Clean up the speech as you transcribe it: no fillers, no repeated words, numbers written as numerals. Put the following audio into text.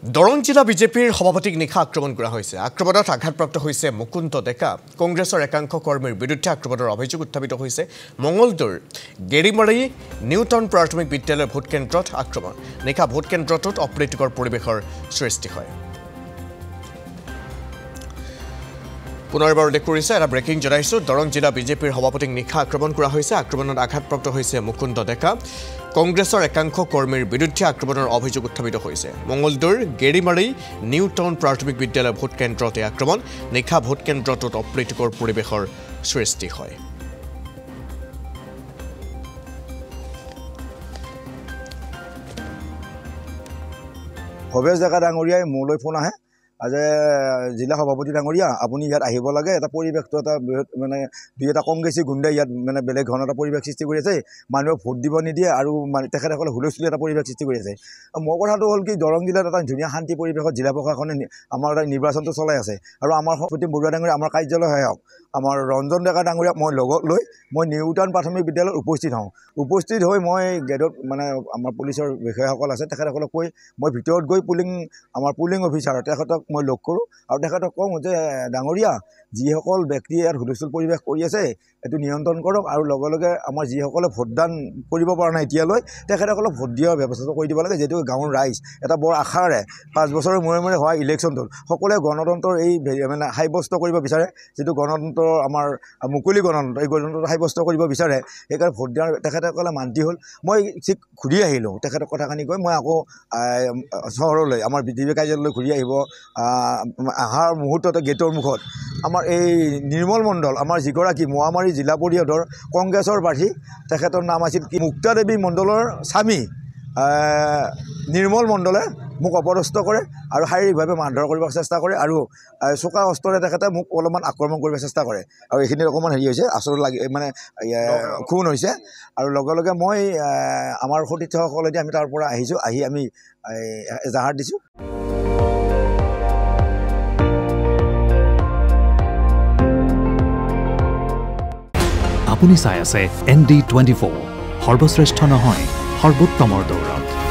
দৰং জিলা বিজেপিৰ সভাপতিক নিশা আক্ৰমণ কৰা হৈছে। আক্ৰমণত আঘাতপ্ৰাপ্ত হৈছে মুকুন্দ ডেকা। কংগ্ৰেছৰ একাংশ কৰ্মীৰ বিৰুদ্ধে আক্ৰমণৰ অভিযোগ উত্থাপিত হৈছে। মঙলদৈৰ গেৰিমাৰী নিউটাউন প্ৰাথমিক বিদ্যালয়ৰ ভোট কেন্দ্ৰত আক্ৰমণ। নিশা ভোট কেন্দ্ৰটোত অপ্ৰীতিকৰ পৰিৱেশৰ সৃষ্টি হয়। পুনৰবাৰ উল্লেখ কৰিছে এটা ব্ৰেকিং জনাইছো। দৰং জিলা বিজেপিৰ সভাপতিক নিশা আক্ৰমণ কৰা হৈছে। আক্ৰমণত আঘাতপ্ৰাপ্ত হৈছে মুকুন্দ ডেকা। কংগ্ৰেছৰ একাংশ কৰ্মীৰ বিৰুদ্ধে আক্ৰমণৰ অভিযোগ উত্থাপিত হৈছে। মঙলদৈৰ গেৰিমাৰী নিউটাউন প্ৰাথমিক বিদ্যালয়ৰ ভোট কেন্দ্ৰতে আক্ৰমণ। নিশা ভোট কেন্দ্ৰটোত অপ্ৰীতিকৰ পৰিৱেশৰ সৃষ্টি হয়। ভৱেশ ডেকা ডাঙৰীয়াই মোলৈ ফোন আহে যে জিলা সভাপতি ডাঙৰীয়া আপুনি ইয়াত আহিব লাগে, এটা পৰিৱেশটো এটা মানে দুই এটা কংগ্ৰেছী গুণ্ডাই ইয়াত মানে বেলেগ ধৰণৰ এটা পৰিৱেশ সৃষ্টি কৰি আছে, মানুহক ভোট দিব নিদিয়ে আৰু তেখেতসকলে হুলস্থুলীয়া এটা পৰিৱেশ সৃষ্টি কৰি আছে। মোৰ কথাটো হ'ল কি, দৰং জিলাত এটা ধুনীয়া শান্তি পৰিৱেশত জিলা প্ৰশাসনে আমাৰ নিৰ্বাচনটো চলাই আছে আৰু আমাৰ সভাপতি বৰুৱা ডাঙৰীয়া আমাৰ কাৰ্যালয় সহায়ক আমাৰ ৰঞ্জন ডেকা ডাঙৰীয়াক মই লগত লৈ মই নিউটাউন প্ৰাথমিক বিদ্যালয়ত উপস্থিত হওঁ। উপস্থিত হৈ মই গেটত মানে আমাৰ পুলিচৰ বিষয়াসকল আছে, তেখেতসকলক কৈ মই ভিতৰত গৈ আমাৰ পুলিং অফিচাৰ তেখেতক মই লগ কৰোঁ আৰু তেখেতক কওঁ যে ডাঙৰীয়া, যিসকল ব্যক্তিয়ে ইয়াত হুলস্থুল পৰিৱেশ কৰি আছে এইটো নিয়ন্ত্ৰণ কৰক আৰু লগে লগে আমাৰ যিসকলে ভোটদান কৰিব পৰা নাই এতিয়ালৈ তেখেতসকলক ভোট দিয়াৰ ব্যৱস্থাটো কৰি দিব লাগে। যিহেতু গাঁৱৰ ৰাইজ এটা বৰ আশাৰে 5 বছৰৰ মূৰে মূৰে হোৱা ইলেকশ্যনটোত সকলোৱে গণতন্ত্ৰৰ এই মানে সাব্যস্ত কৰিব বিচাৰে, যিটো গণতন্ত্ৰ আমাৰ মুকলি গণতন্ত্ৰ, এই গণতন্ত্ৰ সাব্যস্ত কৰিব বিচাৰে। সেইকাৰণে ভোট দিয়াৰ তেখেতসকলে মান্তি হ'ল। মই ঠিক ঘূৰি আহিলোঁ তেখেতক কথাখিনি কৈ মই আকৌ চহৰলৈ আমাৰ বিজেপি কাৰ্যালয়লৈ ঘূৰি আহিব অহাৰ মুহূৰ্ততে গেটৰ মুখত আমাৰ এই নিৰ্মল মণ্ডল, আমাৰ যিগৰাকী মোৱামাৰী জিলা পৰিষদৰ কংগ্ৰেছৰ প্ৰাৰ্থী, তেখেতৰ নাম আছিল কি মুক্তা দেৱী মণ্ডলৰ স্বামী নিৰ্মল মণ্ডলে মোক অপদস্থ কৰে আৰু শাৰীৰিকভাৱে মাৰধৰ কৰিব চেষ্টা কৰে আৰু চোকা অস্ত্ৰৰে তেখেতে মোক অলপমান আক্ৰমণ কৰিব চেষ্টা কৰে আৰু এইখিনিত অকণমান হেৰি হৈছে, আচৰণ লাগি মানে খুন হৈছে আৰু লগে লগে মই আমাৰ সতীৰ্থসকলেদি আমি তাৰ পৰা আহিছোঁ। আহি আমি এজাহাৰ দিছোঁ। আপুনি চাই আছে ND24, সৰ্বশ্ৰেষ্ঠ নহয় সৰ্বোত্তমৰ দৌৰত।